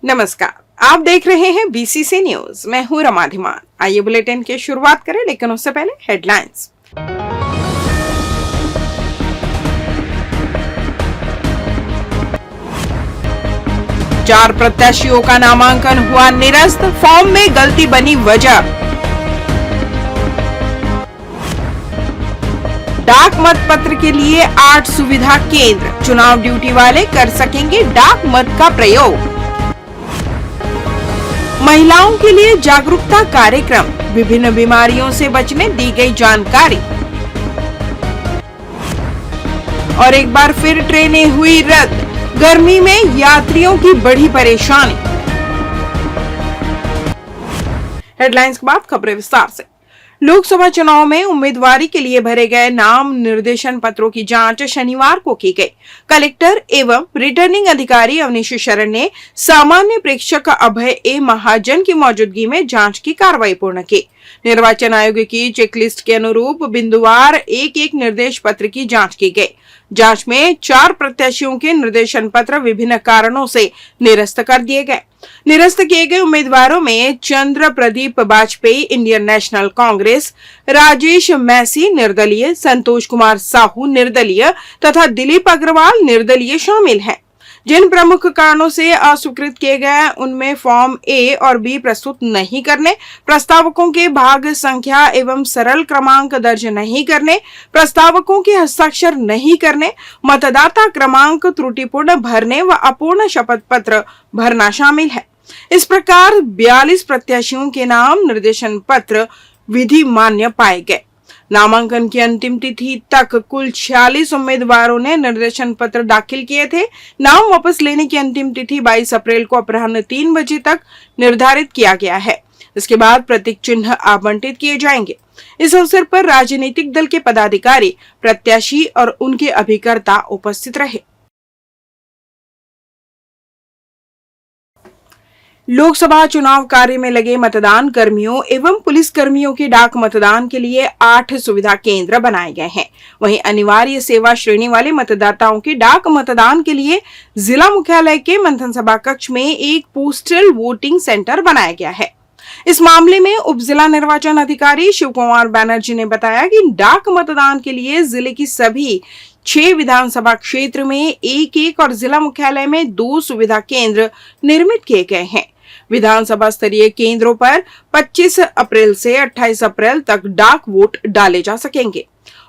नमस्कार, आप देख रहे हैं बीसीसी न्यूज। मैं हूं रमा धीमान। आइए बुलेटिन की शुरुआत करें, लेकिन उससे पहले हेडलाइंस। चार प्रत्याशियों का नामांकन हुआ निरस्त, फॉर्म में गलती बनी वजह। डाक मत पत्र के लिए 8 सुविधा केंद्र, चुनाव ड्यूटी वाले कर सकेंगे डाक मत का प्रयोग। महिलाओं के लिए जागरूकता कार्यक्रम, विभिन्न बीमारियों से बचने दी गई जानकारी। और एक बार फिर ट्रेनें हुई रद्द, गर्मी में यात्रियों की बढ़ी परेशानी। हेडलाइंस के बाद खबरें विस्तार से। लोकसभा चुनाव में उम्मीदवारी के लिए भरे गए नाम निर्देशन पत्रों की जांच शनिवार को की गई। कलेक्टर एवं रिटर्निंग अधिकारी अवनीश शरण ने सामान्य प्रेक्षक अभय ए महाजन की मौजूदगी में जांच की कार्रवाई पूर्ण की। निर्वाचन आयोग की चेकलिस्ट के अनुरूप बिंदुवार एक निर्देश पत्र की जांच की गई। जांच में 4 प्रत्याशियों के निर्देशन पत्र विभिन्न कारणों से निरस्त कर दिए गए। निरस्त किए गए उम्मीदवारों में चंद्र प्रदीप वाजपेयी इंडियन नेशनल कांग्रेस, राजेश मैसी निर्दलीय, संतोष कुमार साहू निर्दलीय तथा दिलीप अग्रवाल निर्दलीय शामिल हैं। जिन प्रमुख कारणों से अस्वीकृत किए गए उनमें फॉर्म ए और बी प्रस्तुत नहीं करने, प्रस्तावकों के भाग संख्या एवं सरल क्रमांक दर्ज नहीं करने, प्रस्तावकों के हस्ताक्षर नहीं करने, मतदाता क्रमांक त्रुटिपूर्ण भरने व अपूर्ण शपथ पत्र भरना शामिल है। इस प्रकार 42 प्रत्याशियों के नाम निर्देशन पत्र विधि मान्य पाए गए। नामांकन की अंतिम तिथि तक कुल 46 उम्मीदवारों ने निर्देशन पत्र दाखिल किए थे। नाम वापस लेने की अंतिम तिथि 22 अप्रैल को अपराह्न 3 बजे तक निर्धारित किया गया है। इसके बाद प्रतीक चिन्ह आवंटित किए जाएंगे। इस अवसर पर राजनीतिक दल के पदाधिकारी, प्रत्याशी और उनके अभिकर्ता उपस्थित रहे। लोकसभा चुनाव कार्य में लगे मतदान कर्मियों एवं पुलिस कर्मियों के डाक मतदान के लिए 8 सुविधा केंद्र बनाए गए हैं। वहीं अनिवार्य सेवा श्रेणी वाले मतदाताओं के डाक मतदान के लिए जिला मुख्यालय के मंथन सभा कक्ष में एक पोस्टल वोटिंग सेंटर बनाया गया है। इस मामले में उप जिला निर्वाचन अधिकारी शिव कुमार बैनर्जी ने बताया कि डाक मतदान के लिए जिले की सभी 6 विधानसभा क्षेत्र में एक और जिला मुख्यालय में 2 सुविधा केंद्र निर्मित किए गए हैं। विधानसभा स्तरीय केंद्रों पर 25 अप्रैल से 28 अप्रैल तक डाक वोट डाले जा सकेंगे।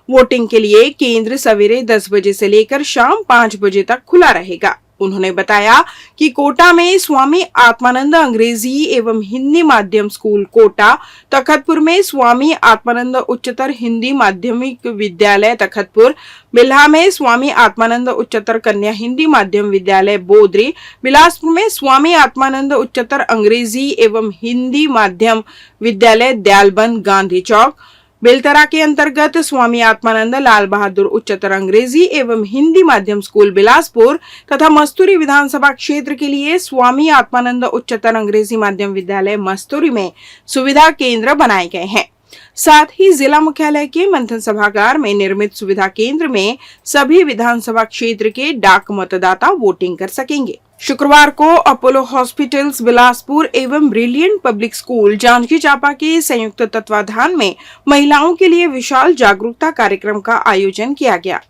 वोटिंग के लिए केंद्र सवेरे 10 बजे से लेकर शाम 5 बजे तक खुला रहेगा। उन्होंने बताया कि कोटा में स्वामी आत्मानंद अंग्रेजी एवं हिंदी माध्यम स्कूल कोटा, तखतपुर में स्वामी आत्मानंद उच्चतर हिंदी माध्यमिक विद्यालय तखतपुर, बिल्हा में स्वामी आत्मानंद उच्चतर कन्या हिंदी माध्यम विद्यालय बोदरी, बिलासपुर में स्वामी आत्मानंद उच्चतर अंग्रेजी एवं हिंदी माध्यम विद्यालय दयालबंद गांधी चौक, बेलतरा के अंतर्गत स्वामी आत्मानंद लाल बहादुर उच्चतर अंग्रेजी एवं हिंदी माध्यम स्कूल बिलासपुर तथा मस्तूरी विधानसभा क्षेत्र के लिए स्वामी आत्मानंद उच्चतर अंग्रेजी माध्यम विद्यालय मस्तूरी में सुविधा केंद्र बनाए गए हैं। साथ ही जिला मुख्यालय के मंथन सभागार में निर्मित सुविधा केंद्र में सभी विधानसभा क्षेत्र के डाक मतदाता वोटिंग कर सकेंगे। शुक्रवार को अपोलो हॉस्पिटल्स बिलासपुर एवं brilliant public school Janjgir Champa के संयुक्त तत्वाधान में महिलाओं के लिए विशाल जागरूकता कार्यक्रम का आयोजन किया गया।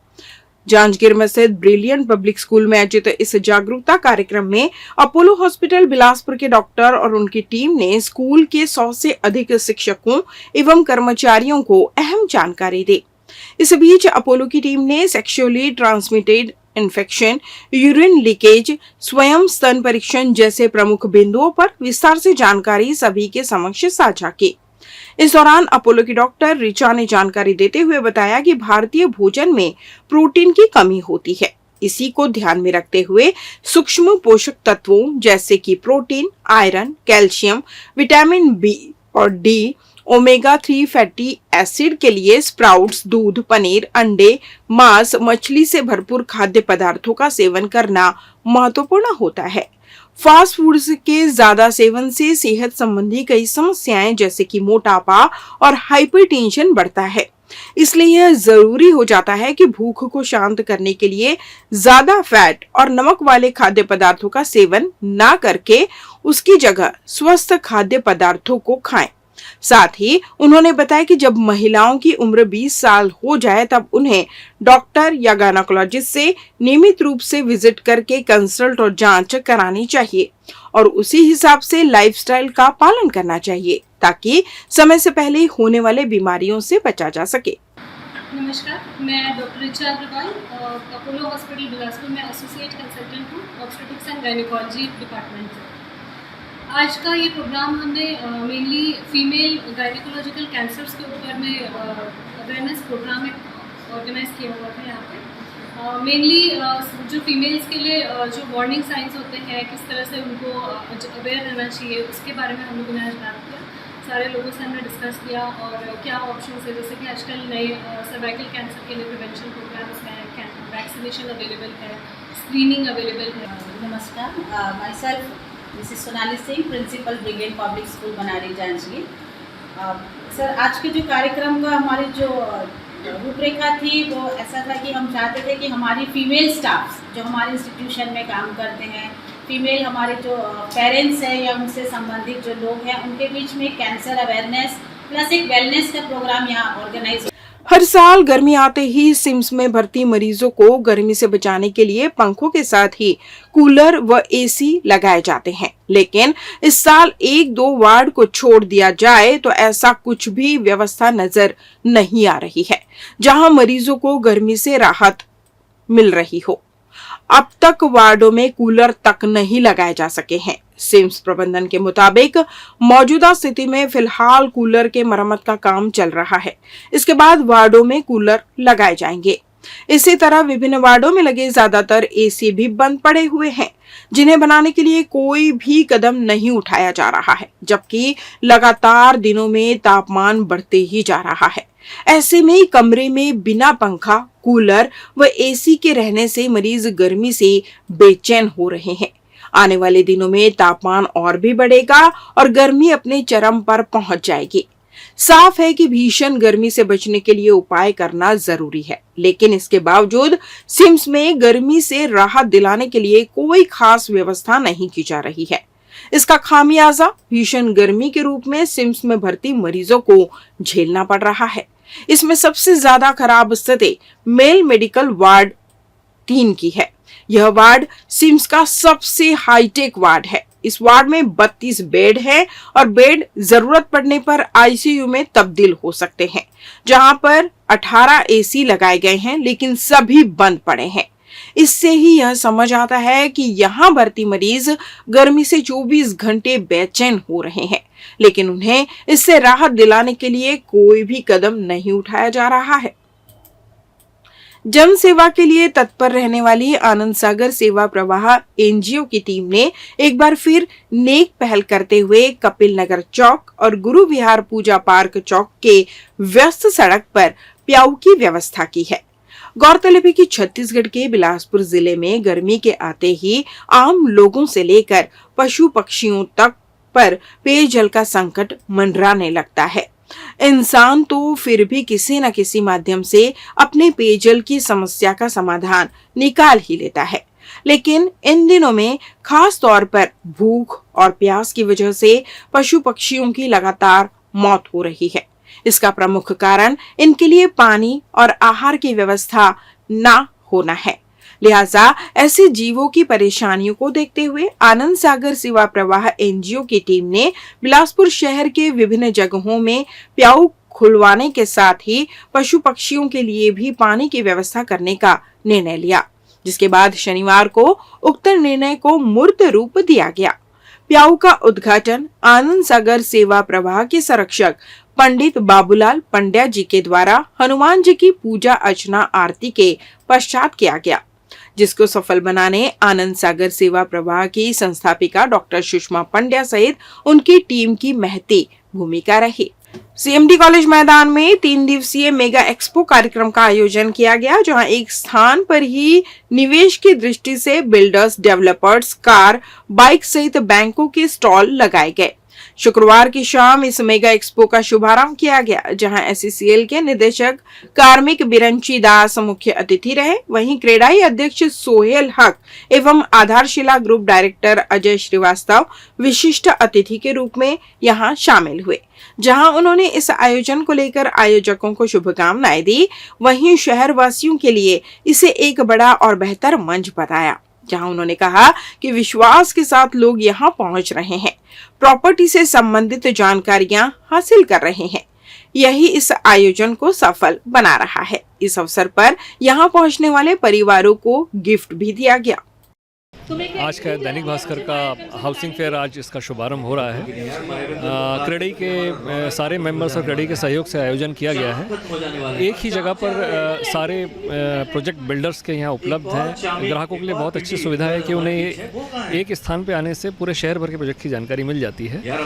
जांजगीर में स्थित ब्रिलियंट पब्लिक स्कूल में आयोजित इस जागरूकता कार्यक्रम में अपोलो हॉस्पिटल बिलासपुर के डॉक्टर और उनकी टीम ने स्कूल के 100 से अधिक शिक्षकों एवं कर्मचारियों को अहम जानकारी दी। इस बीच अपोलो की टीम ने sexually transmitted infection, urine leakage, स्वयं स्तन परीक्षण जैसे प्रमुख बिंदुओं पर विस्तार से जानकारी सभी के समक्ष साझा की। इस दौरान अपोलो की डॉक्टर रिचा ने जानकारी देते हुए बताया कि भारतीय भोजन में प्रोटीन की कमी होती है। इसी को ध्यान में रखते हुए सूक्ष्म पोषक तत्वों जैसे कि protein, iron, calcium, vitamin B और डी, ओमेगा 3 फैटी एसिड के लिए स्प्राउट्स, दूध, पनीर, अंडे, मांस, मछली से भरपूर खाद्य पदार्थों का सेवन करना महत्वपूर्ण होता है। फास्ट फूड्स के ज्यादा सेवन से सेहत संबंधी कई समस्याएं जैसे कि मोटापा और हाइपरटेंशन बढ़ता है। इसलिए यह जरूरी हो जाता है कि भूख को शांत करने के लिए ज्यादा फैट और नमक वाले खाद्य पदार्थों का सेवन ना करके उसकी जगह स्वस्थ खाद्य पदार्थों को खाएं। साथ ही उन्होंने बताया कि जब महिलाओं की उम्र 20 साल हो जाए तब उन्हें डॉक्टर या गायनेकोलॉजिस्ट से नियमित रूप से विजिट करके कंसल्ट और जांच करानी चाहिए और उसी हिसाब से लाइफस्टाइल का पालन करना चाहिए ताकि समय से पहले होने वाले बीमारियों से बचा जा सके। नमस्कार, मैं doctor Richa Agarwal Apollo hospital Bilaspur में एसोसिएट कंसल्टेंट हूँ ऑब्स्टेट्रिक्स एंड गायनेकोलॉजी डिपार्टमेंट से। आज का ये प्रोग्राम हमने मेनली फीमेल गायनेकोलॉजिकल कैंसर्स के ऊपर में अवेयरनेस प्रोग्राम ऑर्गेनाइज किया हुआ था यहाँ पे। मेनली जो फीमेल्स के लिए जो वार्निंग साइंस होते हैं, किस तरह से उनको अवेयर रहना चाहिए, उसके बारे में हम लोगों ने आज बात किया। सारे लोगों से हमने डिस्कस किया और क्या ऑप्शन है, जैसे कि आजकल नए सर्वाइकल कैंसर के लिए प्रिवेंशन प्रोग्राम्स हैं, वैक्सीनेशन अवेलेबल है, स्क्रीनिंग अवेलेबल है। नमस्कार, my self Mrs Sonali Singh, principal brigade public school Banari Janjgir. Sir, आज के जो कार्यक्रम का हमारी जो रूपरेखा थी वो ऐसा था कि हम चाहते थे कि हमारी फीमेल स्टाफ जो हमारे इंस्टीट्यूशन में काम करते हैं, फीमेल हमारे जो पेरेंट्स हैं या उनसे संबंधित जो लोग हैं, उनके बीच में कैंसर अवेयरनेस प्लस एक वेलनेस का प्रोग्राम यहाँ ऑर्गेनाइज। हर साल गर्मी आते ही सिम्स में भर्ती मरीजों को गर्मी से बचाने के लिए पंखों के साथ ही कूलर व एसी लगाए जाते हैं, लेकिन इस साल 1-2 वार्ड को छोड़ दिया जाए तो ऐसा कुछ भी व्यवस्था नजर नहीं आ रही है जहां मरीजों को गर्मी से राहत मिल रही हो। अब तक वार्डों में कूलर तक नहीं लगाए जा सके हैं। सिम्स प्रबंधन के मुताबिक मौजूदा स्थिति में फिलहाल कूलर के मरम्मत का काम चल रहा है। इसके बाद वार्डों में कूलर लगाए जाएंगे। इसी तरह विभिन्न वार्डों में लगे ज्यादातर एसी भी बंद पड़े हुए हैं, जिन्हें बनाने के लिए कोई भी कदम नहीं उठाया जा रहा है, जबकि लगातार दिनों में तापमान बढ़ते ही जा रहा है। ऐसे में कमरे में बिना पंखा, कूलर व एसी के रहने से मरीज गर्मी से बेचैन हो रहे हैं। आने वाले दिनों में तापमान और भी बढ़ेगा और गर्मी अपने चरम पर पहुंच जाएगी। साफ है कि भीषण गर्मी से बचने के लिए उपाय करना जरूरी है, लेकिन इसके बावजूद सिम्स में गर्मी से राहत दिलाने के लिए कोई खास व्यवस्था नहीं की जा रही है। इसका खामियाजा भीषण गर्मी के रूप में सिम्स में भर्ती मरीजों को झेलना पड़ रहा है। इसमें सबसे ज्यादा खराब स्थिति मेल मेडिकल वार्ड 3 की है। यह वार्ड सिम्स का सबसे हाईटेक वार्ड है। इस वार्ड में 32 बेड हैं और बेड जरूरत पड़ने पर आईसीयू में तब्दील हो सकते हैं, जहां पर 18 एसी लगाए गए हैं, लेकिन सभी बंद पड़े हैं। इससे ही यह समझ आता है कि यहाँ भर्ती मरीज गर्मी से 24 घंटे बेचैन हो रहे हैं, लेकिन उन्हें इससे राहत दिलाने के लिए कोई भी कदम नहीं उठाया जा रहा है। जन सेवा के लिए तत्पर रहने वाली आनंद सागर सेवा प्रवाह एनजीओ की टीम ने एक बार फिर नेक पहल करते हुए कपिल नगर चौक और गुरु विहार पूजा पार्क चौक के व्यस्त सड़क पर प्याऊ की व्यवस्था की है। गौरतलब है कि छत्तीसगढ़ के बिलासपुर जिले में गर्मी के आते ही आम लोगों से लेकर पशु पक्षियों तक पर पेयजल का संकट मंडराने लगता है। इंसान तो फिर भी किसी न किसी माध्यम से अपने पेयजल की समस्या का समाधान निकाल ही लेता है, लेकिन इन दिनों में खास तौर पर भूख और प्यास की वजह से पशु पक्षियों की लगातार मौत हो रही है। इसका प्रमुख कारण इनके लिए पानी और आहार की व्यवस्था ना होना है। लिहाजा ऐसे जीवों की परेशानियों को देखते हुए आनंद सागर सेवा प्रवाह एनजीओ की टीम ने बिलासपुर शहर के विभिन्न जगहों में प्याऊ खुलवाने के साथ ही पशु पक्षियों के लिए भी पानी की व्यवस्था करने का निर्णय लिया, जिसके बाद शनिवार को उक्त निर्णय को मूर्त रूप दिया गया। प्याऊ का उद्घाटन आनंद सागर सेवा प्रवाह के संरक्षक पंडित बाबूलाल पंड्या जी के द्वारा हनुमान जी की पूजा अर्चना आरती के पश्चात किया गया, जिसको सफल बनाने आनंद सागर सेवा प्रवाह की संस्थापिका डॉक्टर सुषमा पंड्या सहित उनकी टीम की महती भूमिका रही। सीएमडी कॉलेज मैदान में 3 दिवसीय मेगा एक्सपो कार्यक्रम का आयोजन किया गया, जहां एक स्थान पर ही निवेश की दृष्टि से बिल्डर्स, डेवलपर्स, कार, बाइक सहित बैंकों के स्टॉल लगाए गए। शुक्रवार की शाम इस मेगा एक्सपो का शुभारंभ किया गया, जहां एससीसीएल के निदेशक कार्मिक बिरंची दास मुख्य अतिथि रहे। वहीं क्रेडाई अध्यक्ष सोहेल हक एवं आधारशिला ग्रुप डायरेक्टर अजय श्रीवास्तव विशिष्ट अतिथि के रूप में यहां शामिल हुए, जहां उन्होंने इस आयोजन को लेकर आयोजकों को शुभकामनाएं दी। वहीं शहर वासियों के लिए इसे एक बड़ा और बेहतर मंच बताया, जहां उन्होंने कहा कि विश्वास के साथ लोग यहां पहुंच रहे हैं, प्रॉपर्टी से संबंधित जानकारियां हासिल कर रहे हैं। यही इस आयोजन को सफल बना रहा है। इस अवसर पर यहां पहुंचने वाले परिवारों को गिफ्ट भी दिया गया। आज का दैनिक भास्कर का हाउसिंग फेयर, आज इसका शुभारंभ हो रहा है। क्रेडाई के सारे मेंबर्स और क्रेडाई के सहयोग से आयोजन किया गया है। एक ही जगह पर सारे प्रोजेक्ट बिल्डर्स के यहाँ उपलब्ध हैं। ग्राहकों के लिए बहुत अच्छी सुविधा है कि उन्हें एक स्थान पर आने से पूरे शहर भर के प्रोजेक्ट की जानकारी मिल जाती है।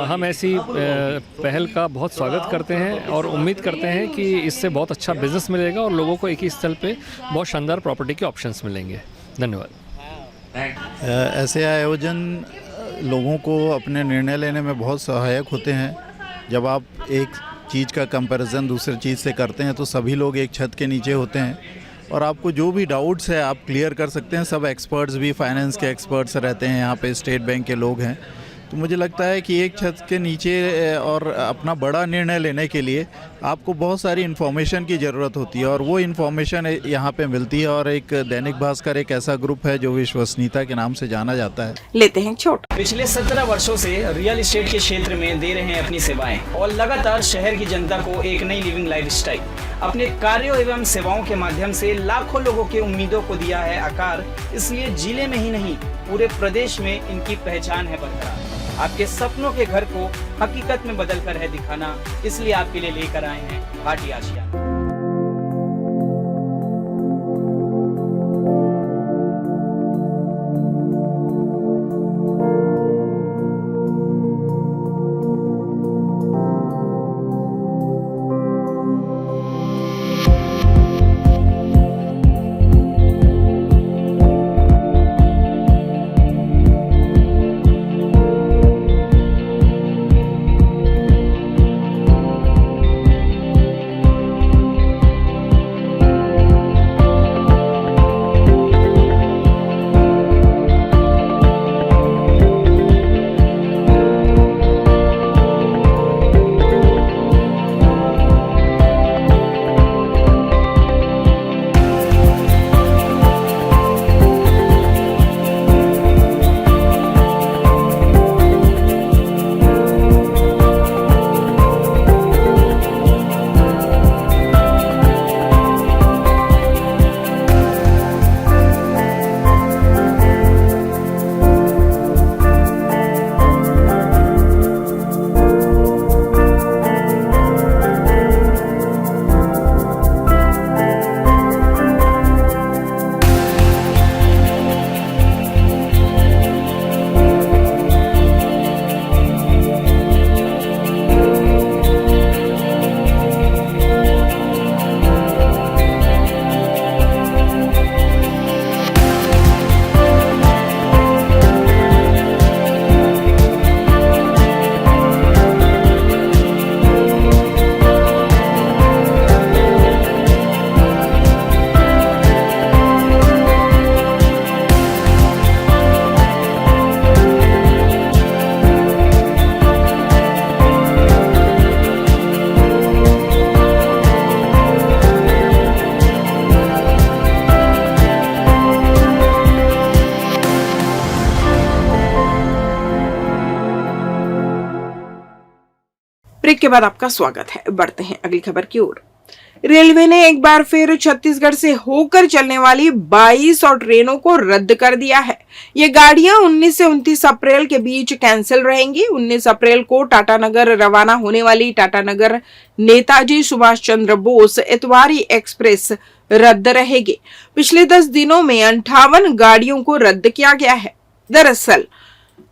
हम ऐसी पहल का बहुत स्वागत करते हैं और उम्मीद करते हैं कि इससे बहुत अच्छा बिजनेस मिलेगा और लोगों को एक ही स्थल पर बहुत शानदार प्रॉपर्टी के ऑप्शंस मिलेंगे। धन्यवाद। ऐसे आयोजन लोगों को अपने निर्णय लेने में बहुत सहायक होते हैं। जब आप एक चीज़ का कंपैरिजन दूसरी चीज़ से करते हैं तो सभी लोग एक छत के नीचे होते हैं और आपको जो भी डाउट्स है आप क्लियर कर सकते हैं। सब एक्सपर्ट्स भी फाइनेंस के एक्सपर्ट्स रहते हैं, यहाँ पे स्टेट बैंक के लोग हैं। तो मुझे लगता है कि एक छत के नीचे और अपना बड़ा निर्णय लेने के लिए आपको बहुत सारी इन्फॉर्मेशन की ज़रूरत होती है और वो इन्फॉर्मेशन यहाँ पे मिलती है। और एक दैनिक भास्कर एक ऐसा ग्रुप है जो विश्वसनीयता के नाम से जाना जाता है। लेते हैं छोट। पिछले 17 वर्षों से रियल एस्टेट के क्षेत्र में दे रहे हैं अपनी सेवाएं और लगातार शहर की जनता को एक नई लिविंग लाइफस्टाइल। अपने कार्यों एवं सेवाओं के माध्यम से लाखों लोगों की उम्मीदों को दिया है आकार। इसलिए जिले में ही नहीं पूरे प्रदेश में इनकी पहचान है बरकरार। आपके सपनों के घर को हकीकत में बदल कर है दिखाना, इसलिए आपके लिए लेकर आए हैं भाटी आशिया। ब्रेक के बाद आपका स्वागत है। बढ़ते हैं अगली खबर की ओर। रेलवे ने एक बार फिर छत्तीसगढ़ से होकर चलने वाली 22 और ट्रेनों को रद्द कर दिया है। ये गाड़ियां 19 से 29 अप्रैल के बीच कैंसिल रहेंगी। 19 अप्रैल को टाटानगर रवाना होने वाली टाटानगर नेताजी सुभाष चंद्र बोस इतवारी एक्सप्रेस रद्द रहेगी। पिछले 10 दिनों में 58 गाड़ियों को रद्द किया गया है। दरअसल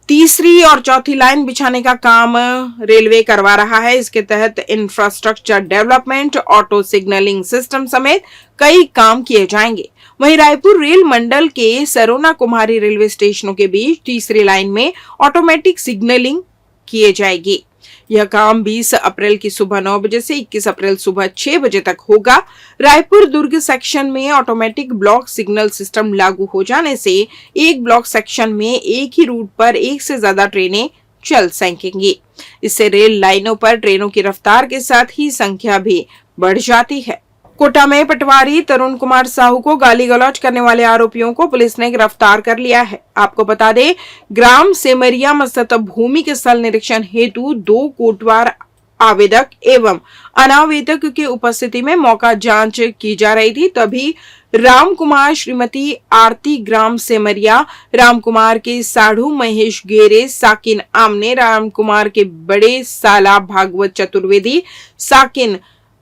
तीसरी और चौथी लाइन बिछाने का काम रेलवे करवा रहा है। इसके तहत infrastructure development, auto signalling system समेत कई काम किए जाएंगे। वहीं रायपुर रेल मंडल के सरोना कुमारी रेलवे स्टेशनों के बीच तीसरी लाइन में ऑटोमेटिक सिग्नलिंग किए जाएगी। यह काम 20 अप्रैल की सुबह 9 बजे से 21 अप्रैल सुबह 6 बजे तक होगा। रायपुर दुर्ग सेक्शन में ऑटोमेटिक ब्लॉक सिग्नल सिस्टम लागू हो जाने से एक ब्लॉक सेक्शन में एक ही रूट पर एक से ज्यादा ट्रेनें चल सकेंगी। इससे रेल लाइनों पर ट्रेनों की रफ्तार के साथ ही संख्या भी बढ़ जाती है। कोटा में पटवारी तरुण कुमार साहू को गाली गलौज करने वाले आरोपियों को पुलिस ने गिरफ्तार कर लिया है। आपको बता दें, ग्राम सेमरिया में स्थित भूमि के स्थल निरीक्षण हेतु 2 कोटवार आवेदक एवं अनावेदक की उपस्थिति में मौका जांच की जा रही थी। तभी राम कुमार, श्रीमती आरती ग्राम सेमरिया, राम कुमार के साढ़ू, महेश गेरे, साकिन आमने, राम कुमार के बड़े साला भागवत चतुर्वेदी, साकिन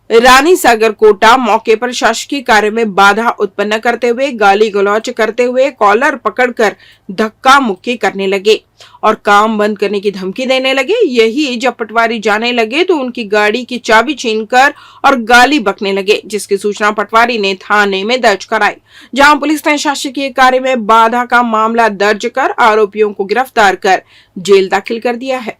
रानी सागर कोटा मौके पर शासकीय कार्य में बाधा उत्पन्न करते हुए गाली गलौज करते हुए कॉलर पकड़कर धक्का मुक्की करने लगे और काम बंद करने की धमकी देने लगे। यही जब पटवारी जाने लगे तो उनकी गाड़ी की चाबी छीनकर और गाली बकने लगे, जिसकी सूचना पटवारी ने थाने में दर्ज कराई, जहां पुलिस ने शासकीय कार्य में बाधा का मामला दर्ज कर आरोपियों को गिरफ्तार कर जेल दाखिल कर दिया है।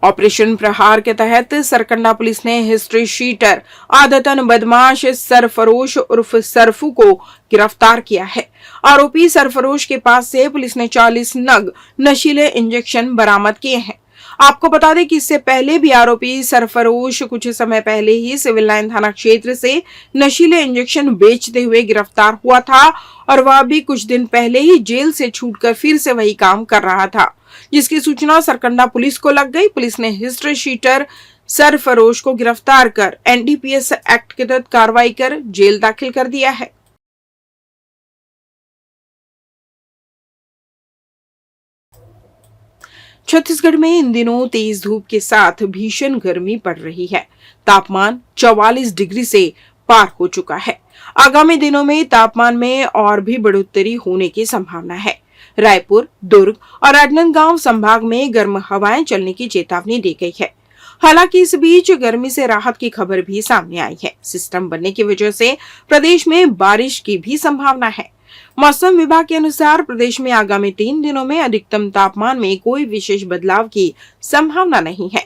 ऑपरेशन प्रहार के तहत सरकंडा पुलिस ने हिस्ट्री शीटर, आदतन बदमाश सरफरोश उर्फ सरफू को गिरफ्तार किया है। आरोपी सरफरोश के पास से पुलिस ने 40 नग नशीले इंजेक्शन बरामद किए हैं। आपको बता दें कि इससे पहले भी आरोपी सरफरोश कुछ समय पहले ही सिविल लाइन थाना क्षेत्र से नशीले इंजेक्शन बेचते हुए गिरफ्तार हुआ था और वह भी कुछ दिन पहले ही जेल से छूटकर फिर से वही काम कर रहा था, जिसकी सूचना सरकंडा पुलिस को लग गई। पुलिस ने हिस्ट्री शीटर सरफरोश को गिरफ्तार कर एनडीपीएस एक्ट के तहत कार्रवाई कर जेल दाखिल कर दिया है। छत्तीसगढ़ में इन दिनों तेज धूप के साथ भीषण गर्मी पड़ रही है। तापमान 44 डिग्री से पार हो चुका है। आगामी दिनों में तापमान में और भी बढ़ोतरी होने की संभावना है। रायपुर, दुर्ग और राजनांदगांव संभाग में गर्म हवाएं चलने की चेतावनी दी गई है। हालांकि इस बीच गर्मी से राहत की खबर भी सामने आई है। सिस्टम बनने की वजह से प्रदेश में बारिश की भी संभावना है। मौसम विभाग के अनुसार प्रदेश में आगामी 3 दिनों में अधिकतम तापमान में कोई विशेष बदलाव की संभावना नहीं है।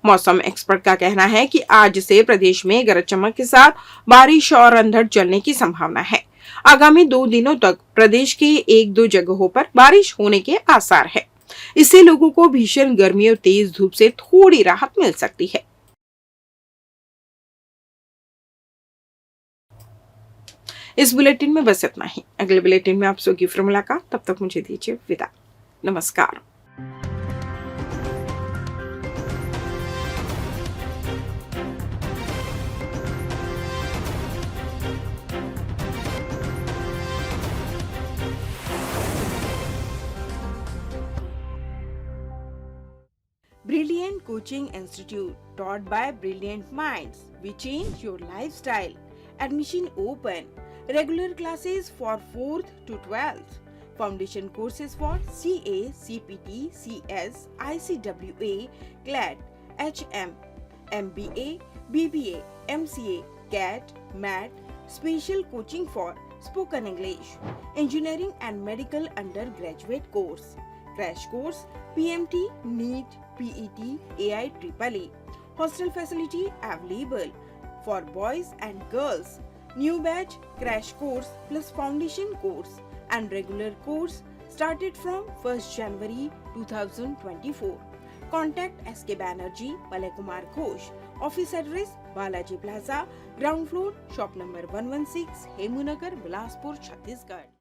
मौसम एक्सपर्ट का कहना है कि आज से प्रदेश में गरज चमक के साथ बारिश और अंधड़ चलने की संभावना है। आगामी 2 दिनों तक प्रदेश के 1-2 जगहों पर बारिश होने के आसार है। इससे लोगों को भीषण गर्मी और तेज धूप से थोड़ी राहत मिल सकती है। इस बुलेटिन में बस इतना ही। अगले बुलेटिन में आप सबकी फिर मुलाकात, तब तक मुझे दीजिए विदा। नमस्कार। Brilliant Coaching Institute, taught by brilliant minds. We change your lifestyle. Admission open. Regular classes for 4th to 12th. Foundation courses for CA, CPT, CS, ICWA, CLAT, HM, MBA, BBA, MCA, CAT, MAT. Special coaching for spoken English, engineering and medical undergraduate course. Crash course, PMT, NEET, PET, AIEEE. Hostel facility available for boys and girls. New batch crash course plus foundation course and regular course started from 1st January 2024. Contact SK Banerjee, Palay Kumar Ghosh. Office address Balaji Plaza, ground floor, shop number 116, Hemunagar, Bilaspur, Chhattisgarh.